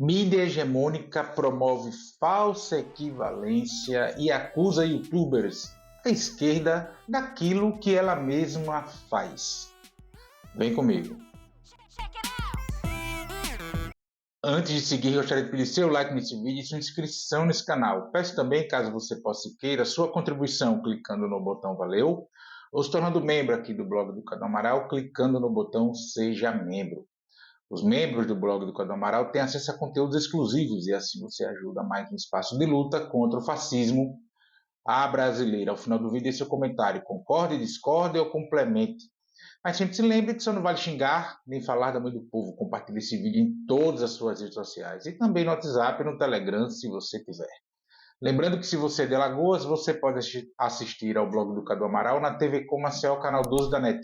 Mídia hegemônica promove falsa equivalência e acusa youtubers à esquerda daquilo que ela mesma faz. Vem comigo. Antes de seguir, gostaria de pedir seu like nesse vídeo e sua inscrição nesse canal. Peço também, caso você possa e queira, sua contribuição clicando no botão Valeu ou se tornando membro aqui do blog do Cadu Amaral clicando no botão Seja Membro. Os membros do blog do Cadu Amaral têm acesso a conteúdos exclusivos e assim você ajuda mais no espaço de luta contra o fascismo à brasileira. Ao final do vídeo, seu comentário concorde, discorde ou complemente. Mas sempre se lembre que só não vale xingar nem falar da mãe do povo. Compartilhe esse vídeo em todas as suas redes sociais e também no WhatsApp e no Telegram, se você quiser. Lembrando que se você é de Alagoas, você pode assistir ao blog do Cadu Amaral na TV Com Marcel, canal 12 da NET.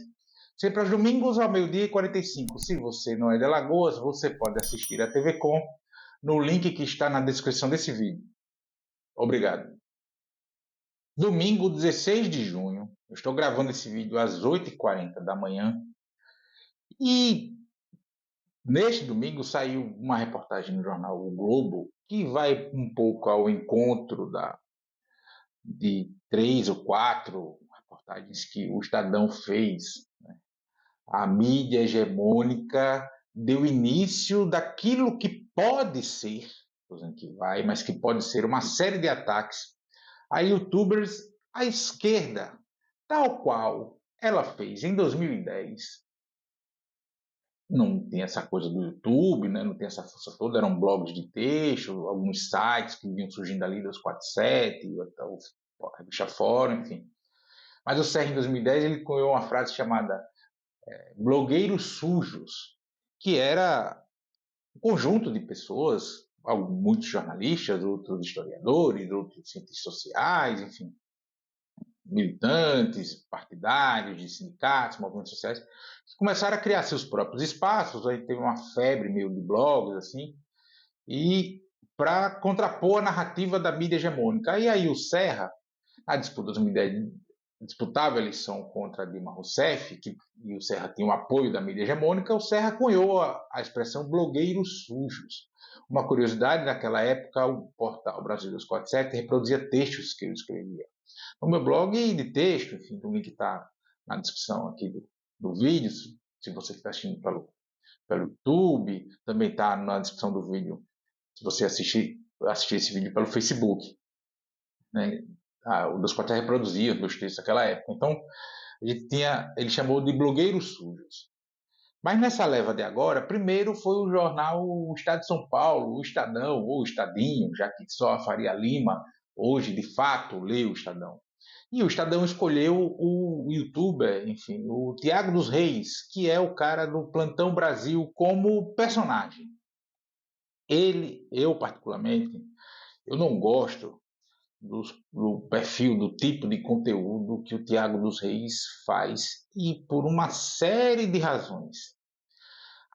Sempre aos domingos ao meio-dia e 45. Se você não é de Alagoas, você pode assistir a TV Com no link que está na descrição desse vídeo. Obrigado. Domingo, 16 de junho, eu estou gravando esse vídeo às 8h40 da manhã e neste domingo saiu uma reportagem no jornal O Globo que vai um pouco ao encontro de 3 ou 4 reportagens que o Estadão fez. A mídia hegemônica deu início daquilo que pode ser, estou dizendo que vai, mas que pode ser uma série de ataques a youtubers à esquerda, tal qual ela fez em 2010. Não tem essa coisa do YouTube, né? Não tem essa força toda, eram blogs de texto, alguns sites que vinham surgindo ali dos 47, a revista Fórum, enfim. Mas o Serra, em 2010, ele cunhou uma frase chamada blogueiros sujos, que era um conjunto de pessoas, muitos jornalistas, outros historiadores, outros cientistas sociais, enfim, militantes, partidários, de sindicatos, movimentos sociais, que começaram a criar seus próprios espaços. Aí teve uma febre meio de blogs, assim, e para contrapor a narrativa da mídia hegemônica. E aí o Serra, na disputa de 2010, disputava a eleição contra Dilma Rousseff, e o Serra tinha o apoio da mídia hegemônica, o Serra cunhou a expressão blogueiros sujos. Uma curiosidade, naquela época, o portal Brasil 247 reproduzia textos que eu escrevia. No meu blog de texto, enfim, o link está na descrição aqui do vídeo, se você está assistindo pelo YouTube, também está na descrição do vídeo, se você assistir esse vídeo pelo Facebook, né? O 247 reproduzia os meus textos naquela época. Então, ele chamou de blogueiros sujos. Mas nessa leva de agora, primeiro foi o jornal O Estado de São Paulo, o Estadão, ou o Estadinho, já que só a Faria Lima hoje, de fato, lê o Estadão. E o Estadão escolheu o youtuber, enfim, o Thiago dos Reis, que é o cara do Plantão Brasil, como personagem. Eu particularmente, eu não gosto do perfil, do tipo de conteúdo que o Thiago dos Reis faz, e por uma série de razões.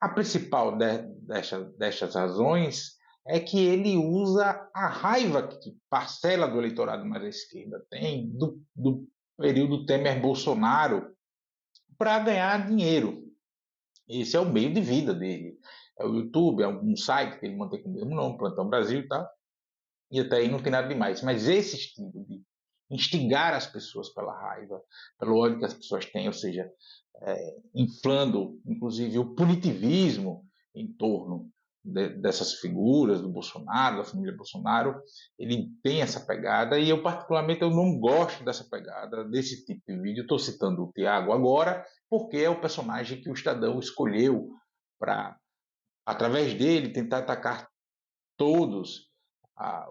A principal destas razões é que ele usa a raiva que parcela do eleitorado mais à esquerda tem do período Temer-Bolsonaro para ganhar dinheiro. Esse é o meio de vida dele. É o YouTube, é um site que ele mantém com o mesmo nome, Plantão Brasil e tal. E até aí não tem nada demais. Mas esse estilo de instigar as pessoas pela raiva, pelo ódio que as pessoas têm, ou seja, inflando, inclusive, o punitivismo em torno dessas figuras, do Bolsonaro, da família Bolsonaro, ele tem essa pegada, e eu particularmente eu não gosto dessa pegada, desse tipo de vídeo. Estou citando o Thiago agora, porque é o personagem que o Estadão escolheu para, através dele, tentar atacar todos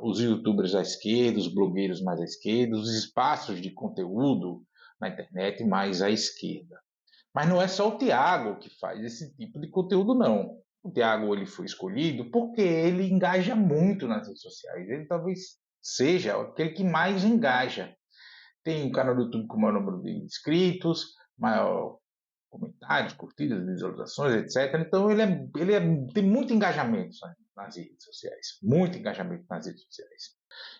os youtubers à esquerda, os blogueiros mais à esquerda, os espaços de conteúdo na internet mais à esquerda. Mas não é só o Thiago que faz esse tipo de conteúdo, não. O Thiago ele foi escolhido porque ele engaja muito nas redes sociais. Ele talvez seja aquele que mais engaja. Tem um canal do YouTube com o maior número de inscritos, maior comentários, curtidas, visualizações, etc. Então tem muito engajamento nas redes sociais. Muito engajamento nas redes sociais.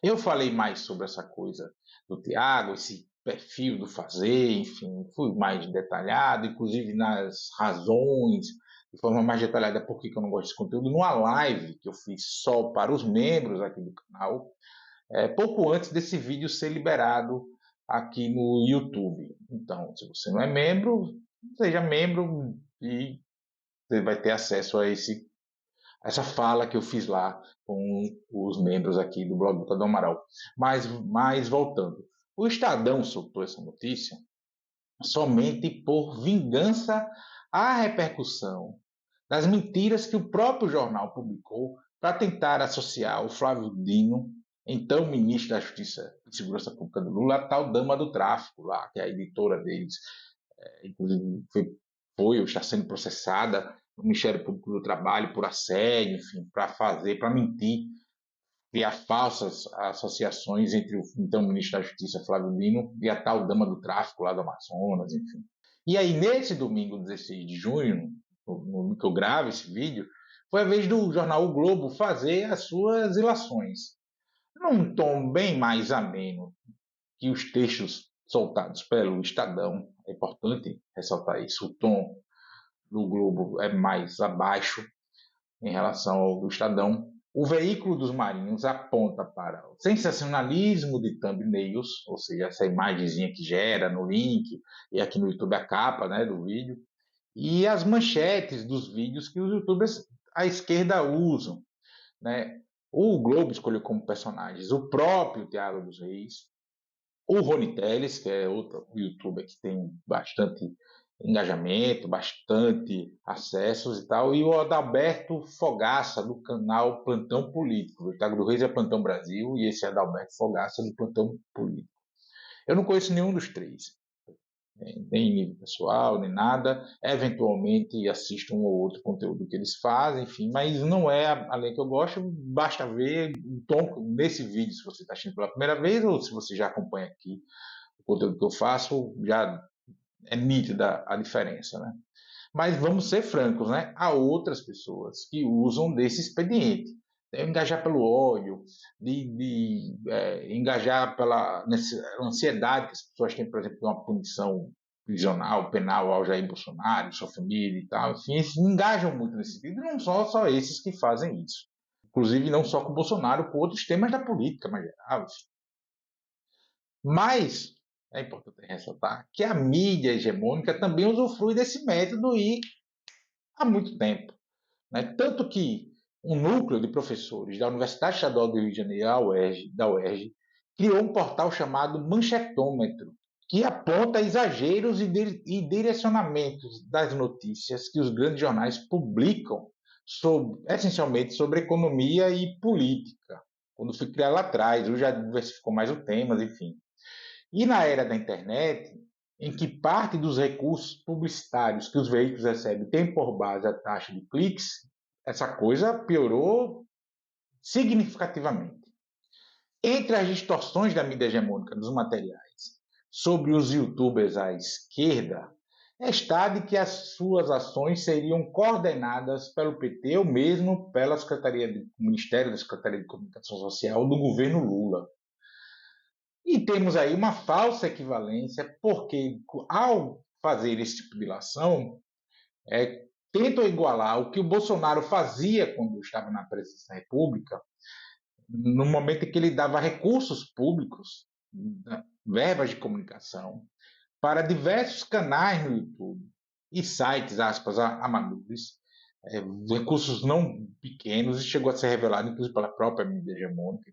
Eu falei mais sobre essa coisa do Thiago, esse perfil do fazer, enfim, fui mais detalhado, inclusive nas razões de forma mais detalhada por que eu não gosto desse conteúdo, numa live que eu fiz só para os membros aqui do canal, pouco antes desse vídeo ser liberado aqui no YouTube. Então, se você não é membro, seja membro e você vai ter acesso a essa fala que eu fiz lá com os membros aqui do blog do Estadão Amaral. Mas voltando, o Estadão soltou essa notícia somente por vingança à repercussão das mentiras que o próprio jornal publicou para tentar associar o Flávio Dino, então ministro da Justiça e Segurança Pública do Lula, a tal dama do tráfico lá, que é a editora deles, inclusive foi ou está sendo processada no Ministério Público do Trabalho por assédio, enfim, para mentir, criar falsas associações entre o então ministro da Justiça, Flávio Dino, e a tal dama do tráfico lá do Amazonas, enfim. E aí, nesse domingo, 16 de junho, no que eu gravo esse vídeo, foi a vez do jornal O Globo fazer as suas ilações, num tom bem mais ameno que os textos soltados pelo Estadão. É importante ressaltar isso. O tom do Globo é mais abaixo em relação ao do Estadão. O veículo dos marinhos aponta para o sensacionalismo de thumbnails, ou seja, essa imagenzinha que gera no link, e aqui no YouTube a capa, né, do vídeo, e as manchetes dos vídeos que os youtubers à esquerda usam, né? O Globo escolheu como personagens o próprio Thiago dos Reis, o Rony Telles, que é outro youtuber que tem bastante engajamento, bastante acessos e tal, e o Adalberto Fogaça, do canal Plantão Político. O Thiago do Reis é Plantão Brasil e esse é Adalberto Fogaça, do Plantão Político. Eu não conheço nenhum dos três, nem em nível pessoal, nem nada. Eventualmente assisto um ou outro conteúdo que eles fazem, enfim, mas não é a linha que eu gosto. Basta ver o tom nesse vídeo, se você está assistindo pela primeira vez ou se você já acompanha aqui o conteúdo que eu faço, já é nítida a diferença, né? Mas vamos ser francos, né? Há outras pessoas que usam desse expediente. Engajar pelo ódio, engajar pela ansiedade que as pessoas têm, por exemplo, de uma punição prisional, penal ao Jair Bolsonaro, sua família e tal. Enfim, eles engajam muito nesse sentido. E não são só esses que fazem isso. Inclusive, não só com o Bolsonaro, com outros temas da política mais geral. Mas é importante ressaltar que a mídia hegemônica também usufrui desse método e há muito tempo, né? Tanto que um núcleo de professores da Universidade Estadual do Rio de Janeiro, da UERJ, criou um portal chamado Manchetômetro, que aponta exageros e direcionamentos das notícias que os grandes jornais publicam, essencialmente sobre economia e política. Quando foi criado lá atrás, hoje já diversificou mais os temas, enfim. E na era da internet, em que parte dos recursos publicitários que os veículos recebem tem por base a taxa de cliques, essa coisa piorou significativamente. Entre as distorções da mídia hegemônica dos materiais sobre os youtubers à esquerda, está de que as suas ações seriam coordenadas pelo PT ou mesmo pela Ministério da Secretaria de Comunicação Social do governo Lula. E temos aí uma falsa equivalência, porque ao fazer esse tipo de ilação, tentam igualar o que o Bolsonaro fazia quando estava na presidência da República, no momento em que ele dava recursos públicos, né, verbas de comunicação, para diversos canais no YouTube e sites, aspas, amadores, recursos não pequenos, e chegou a ser revelado, inclusive, pela própria mídia hegemônica,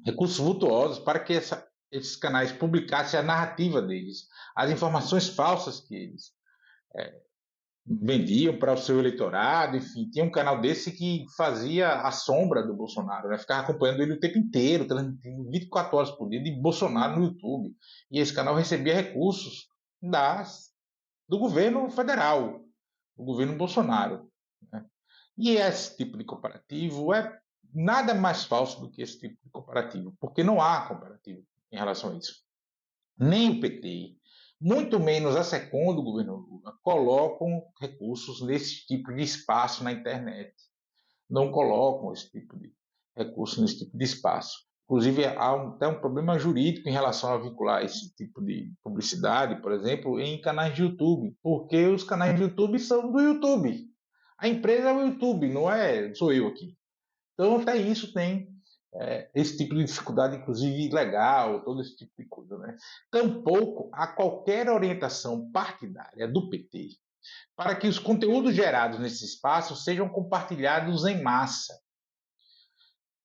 recursos vultuosos para que esses canais publicassem a narrativa deles, as informações falsas que eles vendiam para o seu eleitorado, enfim. Tinha um canal desse que fazia a sombra do Bolsonaro, né? Ficava acompanhando ele o tempo inteiro, 24 horas por dia, de Bolsonaro no YouTube. E esse canal recebia recursos do governo federal, do governo Bolsonaro, né? E esse tipo de comparativo é nada mais falso do que esse tipo de comparativo, porque não há comparativo em relação a isso. Nem o PT, muito menos a SECOM do governo Lula, colocam recursos nesse tipo de espaço na internet. Não colocam esse tipo de recurso nesse tipo de espaço. Inclusive, há até um problema jurídico em relação a vincular esse tipo de publicidade, por exemplo, em canais de YouTube, porque os canais de YouTube são do YouTube. A empresa é o YouTube, não sou eu aqui. Então, até isso tem esse tipo de dificuldade, inclusive legal, todo esse tipo de coisa. Né? Tampouco há qualquer orientação partidária do PT para que os conteúdos gerados nesse espaço sejam compartilhados em massa.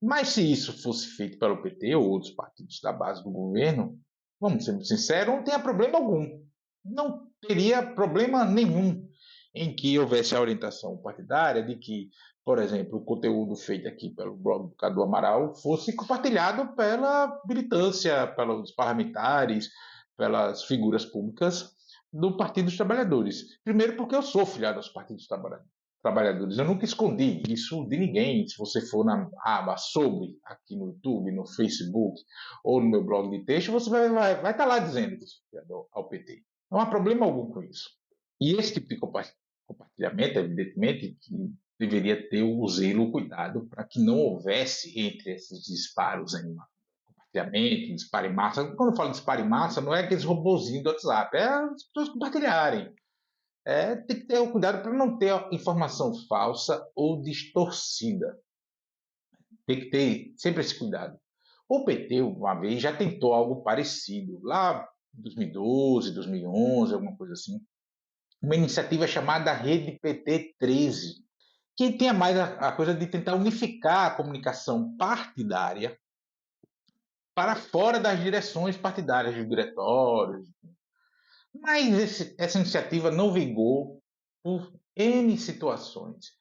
Mas se isso fosse feito pelo PT ou outros partidos da base do governo, vamos ser muito sinceros, não teria problema algum. Não teria problema nenhum em que houvesse a orientação partidária de que, por exemplo, o conteúdo feito aqui pelo blog do Cadu Amaral fosse compartilhado pela militância, pelos parlamentares, pelas figuras públicas do Partido dos Trabalhadores. Primeiro porque eu sou filiado aos partidos trabalhadores. Eu nunca escondi isso de ninguém. Se você for na aba sobre, aqui no YouTube, no Facebook ou no meu blog de texto, você vai estar lá dizendo que sou filiado ao PT. Não há problema algum com isso. E esse tipo de compartilhamento, evidentemente, que deveria ter o zelo, o cuidado, para que não houvesse entre esses disparos em compartilhamento, disparo em massa. Quando eu falo disparo em massa, não é aqueles robozinhos do WhatsApp, é as pessoas compartilharem. Tem que ter o cuidado para não ter informação falsa ou distorcida. Tem que ter sempre esse cuidado. O PT, uma vez, já tentou algo parecido, lá em 2012, 2011, alguma coisa assim, uma iniciativa chamada Rede PT 13, que tinha mais a coisa de tentar unificar a comunicação partidária para fora das direções partidárias, dos diretórios. Mas essa iniciativa não vingou por N situações.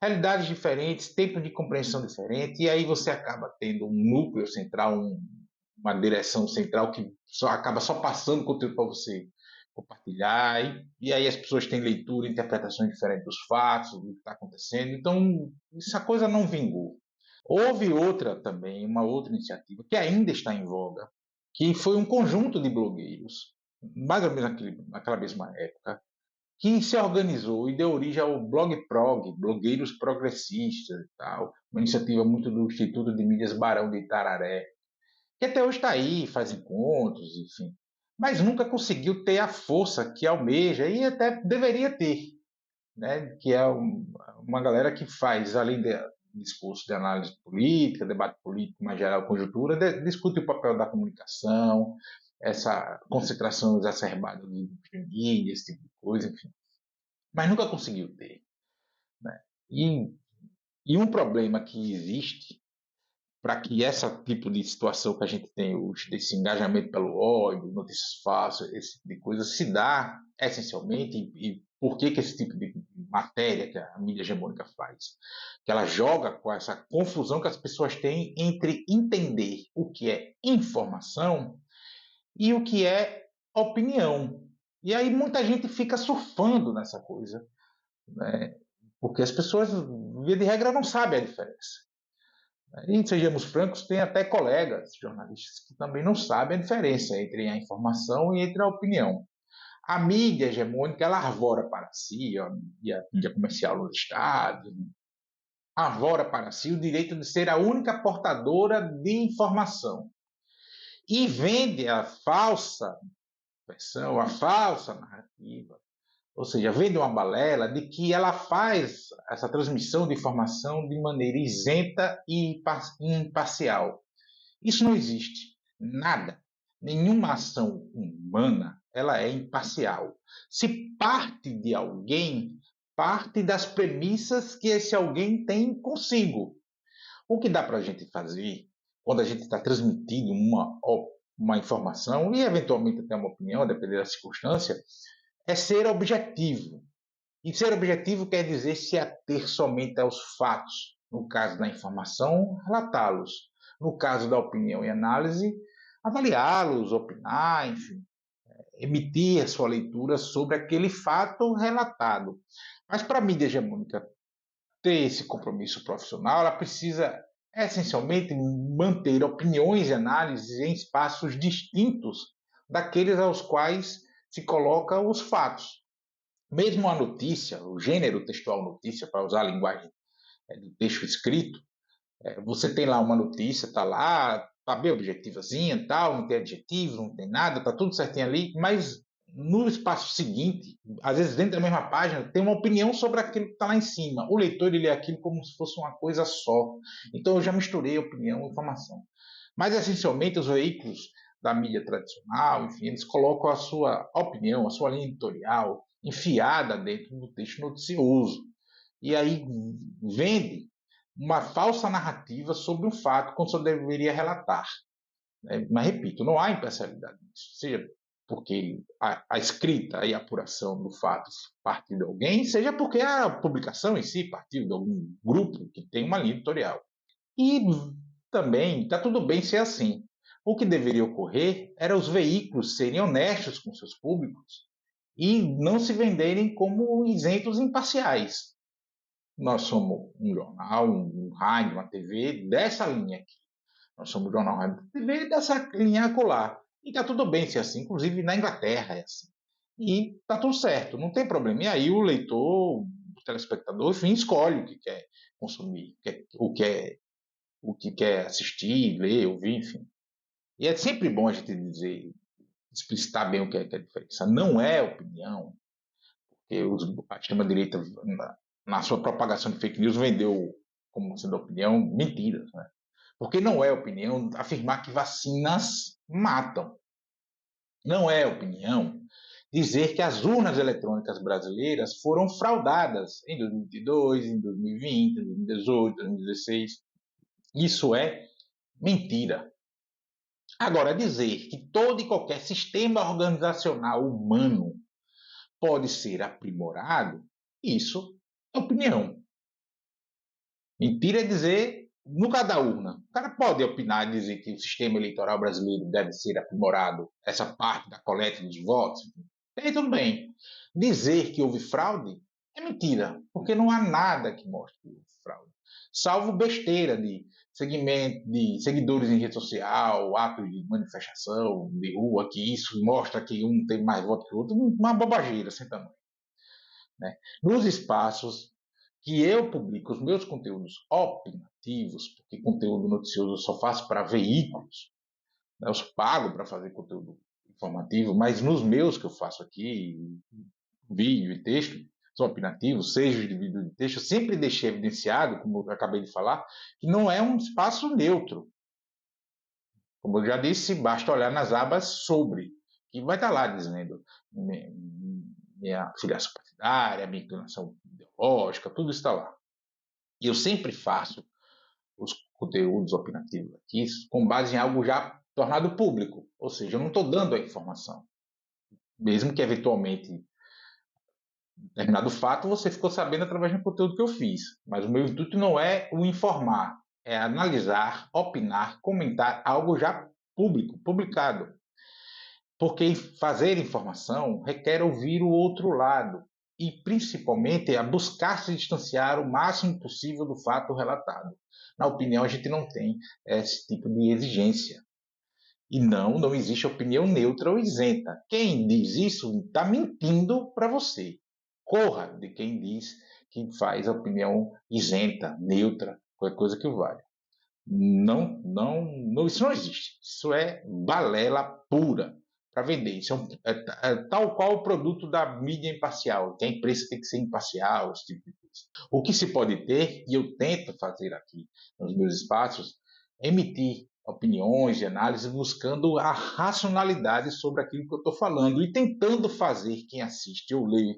Realidades diferentes, tempo de compreensão diferente, e aí você acaba tendo um núcleo central, uma direção central que acaba só passando conteúdo para você compartilhar, e aí as pessoas têm leitura, interpretações diferentes dos fatos, do que está acontecendo. Então, essa coisa não vingou. Houve outra também, uma outra iniciativa, que ainda está em voga, que foi um conjunto de blogueiros, mais ou menos naquela mesma época, que se organizou e deu origem ao Blog Prog, Blogueiros Progressistas e tal, uma iniciativa muito do Instituto de Mídias Barão de Itararé, que até hoje está aí, faz encontros, enfim, mas nunca conseguiu ter a força que almeja e até deveria ter, né? Que é uma galera que faz, além de discurso de análise política, debate político, mais geral, conjuntura, discute o papel da comunicação, essa concentração exacerbada de mídia, esse tipo de coisa, enfim. Mas nunca conseguiu ter. Né? E um problema que existe para que esse tipo de situação que a gente tem hoje, desse engajamento pelo ódio, notícias falsas, esse tipo de coisa, se dá essencialmente, e por que esse tipo de matéria que a mídia hegemônica faz? Que ela joga com essa confusão que as pessoas têm entre entender o que é informação e o que é opinião. E aí muita gente fica surfando nessa coisa, né? Porque as pessoas, via de regra, não sabem a diferença. E, sejamos francos, tem até colegas jornalistas que também não sabem a diferença entre a informação e entre a opinião. A mídia hegemônica, ela arvora para si, e a mídia comercial nos estados, arvora para si o direito de ser a única portadora de informação. E vende a falsa versão, a falsa narrativa, ou seja, vende uma balela de que ela faz essa transmissão de informação de maneira isenta e imparcial. Isso não existe. Nada. Nenhuma ação humana ela é imparcial. Se parte de alguém, parte das premissas que esse alguém tem consigo. O que dá para a gente fazer quando a gente está transmitindo uma informação e eventualmente até uma opinião, dependendo da circunstância, é ser objetivo. E ser objetivo quer dizer se ater somente aos fatos. No caso da informação, relatá-los. No caso da opinião e análise, avaliá-los, opinar, enfim, emitir a sua leitura sobre aquele fato relatado. Mas para a mídia hegemônica ter esse compromisso profissional, ela precisa essencialmente manter opiniões e análises em espaços distintos daqueles aos quais se colocam os fatos. Mesmo a notícia, o gênero textual notícia, para usar a linguagem do texto escrito, Você tem lá uma notícia, está lá, está bem objetivazinha, tal, não tem adjetivo, não tem nada, está tudo certinho ali, mas no espaço seguinte, às vezes dentro da mesma página, tem uma opinião sobre aquilo que está lá em cima. O leitor ele lê aquilo como se fosse uma coisa só. Então eu já misturei opinião e informação. Mas essencialmente os veículos da mídia tradicional, enfim, eles colocam a sua opinião, a sua linha editorial enfiada dentro do texto noticioso. E aí vende uma falsa narrativa sobre um fato quando só deveria relatar. Né? Mas, repito, não há imparcialidade nisso. Seja porque a escrita e a apuração do fato partiu de alguém, seja porque a publicação em si partiu de algum grupo que tem uma linha editorial. E também está tudo bem ser assim. O que deveria ocorrer era os veículos serem honestos com seus públicos e não se venderem como isentos imparciais. Nós somos um jornal, um rádio, uma TV dessa linha aqui. Nós somos um jornal, rádio, TV dessa linha acolá. E está tudo bem ser assim, inclusive na Inglaterra é assim. E está tudo certo, não tem problema. E aí o leitor, o telespectador, enfim, escolhe o que quer consumir, o que quer assistir, ler, ouvir, enfim. E é sempre bom a gente dizer, explicitar bem o que é a diferença. Não é opinião, porque a extrema-direita, na sua propagação de fake news, vendeu como sendo opinião mentiras. Né? Porque não é opinião afirmar que vacinas matam. Não é opinião dizer que as urnas eletrônicas brasileiras foram fraudadas em 2022, em 2020, em 2018, em 2016. Isso é mentira. Agora, dizer que todo e qualquer sistema organizacional humano pode ser aprimorado, isso é opinião. Mentira é dizer, no caso da urna, o cara pode opinar e dizer que o sistema eleitoral brasileiro deve ser aprimorado, essa parte da coleta dos votos, e aí tudo bem. Dizer que houve fraude é mentira, porque não há nada que mostre que houve fraude. Salvo besteira de segmento, de seguidores em rede social, atos de manifestação de rua, que isso mostra que um tem mais voto que o outro, uma bobageira sem tamanho. Né? Nos espaços que eu publico os meus conteúdos opinativos, porque conteúdo noticioso eu só faço para veículos, né? Eu pago para fazer conteúdo informativo, mas nos meus que eu faço aqui, vídeo e texto, são opinativos, seja de vídeo e de texto, eu sempre deixei evidenciado, como eu acabei de falar, que não é um espaço neutro. Como eu já disse, basta olhar nas abas sobre, que vai estar lá dizendo minha filiação partidária, minha inclinação ideológica, tudo está lá. E eu sempre faço os conteúdos opinativos aqui com base em algo já tornado público, ou seja, eu não estou dando a informação, mesmo que eventualmente determinado fato você ficou sabendo através do conteúdo que eu fiz, mas o meu intuito não é o informar, é analisar, opinar, comentar algo já público, publicado. Porque fazer informação requer ouvir o outro lado e, principalmente, a buscar se distanciar o máximo possível do fato relatado. Na opinião, a gente não tem esse tipo de exigência. E não existe opinião neutra ou isenta. Quem diz isso está mentindo para você. Corra de quem diz que faz opinião isenta, neutra, qualquer coisa que valha. Isso não existe. Isso é balela pura para vender. Isso é tal qual o produto da mídia imparcial, que a imprensa tem que ser imparcial, esse tipo de coisa. O que se pode ter, e eu tento fazer aqui nos meus espaços, é emitir opiniões e análises buscando a racionalidade sobre aquilo que eu estou falando e tentando fazer quem assiste ou lê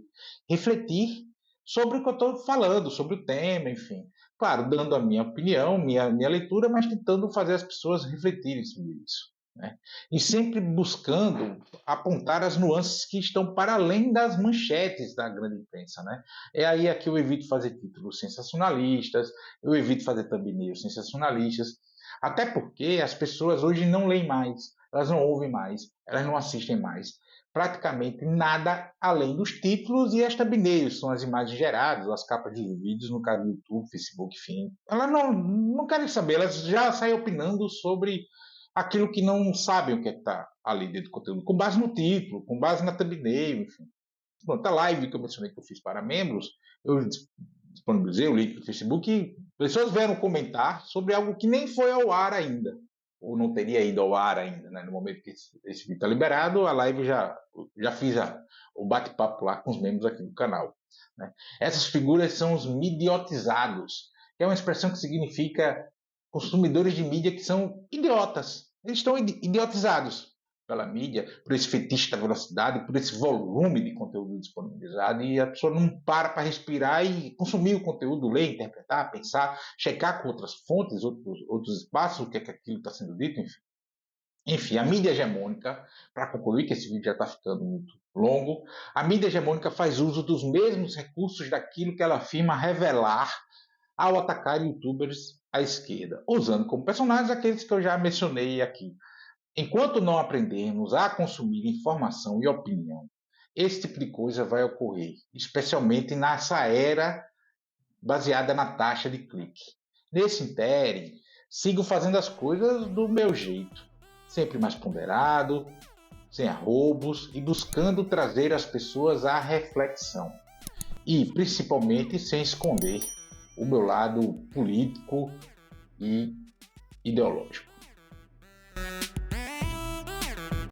refletir sobre o que eu estou falando, sobre o tema, enfim. Claro, dando a minha opinião, minha leitura, mas tentando fazer as pessoas refletirem sobre isso. Né? E sempre buscando apontar as nuances que estão para além das manchetes da grande imprensa. Né? É aí que eu evito fazer títulos sensacionalistas, eu evito fazer thumbnails sensacionalistas, até porque as pessoas hoje não leem mais, elas não ouvem mais, elas não assistem mais praticamente nada além dos títulos e as thumbnails, são as imagens geradas, as capas de vídeos, no caso do YouTube, Facebook, enfim. Elas não querem saber, elas já saem opinando sobre aquilo que não sabem o que está ali dentro do conteúdo, com base no título, com base na thumbnail, enfim. Pronto, a live que eu mencionei que eu fiz para membros, eu disponibilizei o link do Facebook e pessoas vieram comentar sobre algo que nem foi ao ar ainda, ou não teria ido ao ar ainda, né? No momento que esse vídeo está liberado, a live já fiz o bate-papo lá com os membros aqui do canal, né? Essas figuras são os midiotizados, que é uma expressão que significa consumidores de mídia que são idiotas. Eles estão idiotizados pela mídia, por esse fetiche da velocidade, por esse volume de conteúdo disponibilizado, e a pessoa não para respirar e consumir o conteúdo, ler, interpretar, pensar, checar com outras fontes, outros espaços, o que é que aquilo está sendo dito, enfim. Enfim, a mídia hegemônica, para concluir, que esse vídeo já está ficando muito longo, a mídia hegemônica faz uso dos mesmos recursos daquilo que ela afirma revelar ao atacar youtubers à esquerda, usando como personagens aqueles que eu já mencionei aqui. Enquanto não aprendermos a consumir informação e opinião, esse tipo de coisa vai ocorrer, especialmente nessa era baseada na taxa de clique. Nesse interim, sigo fazendo as coisas do meu jeito, sempre mais ponderado, sem arroubos e buscando trazer as pessoas à reflexão. E, principalmente, sem esconder o meu lado político e ideológico.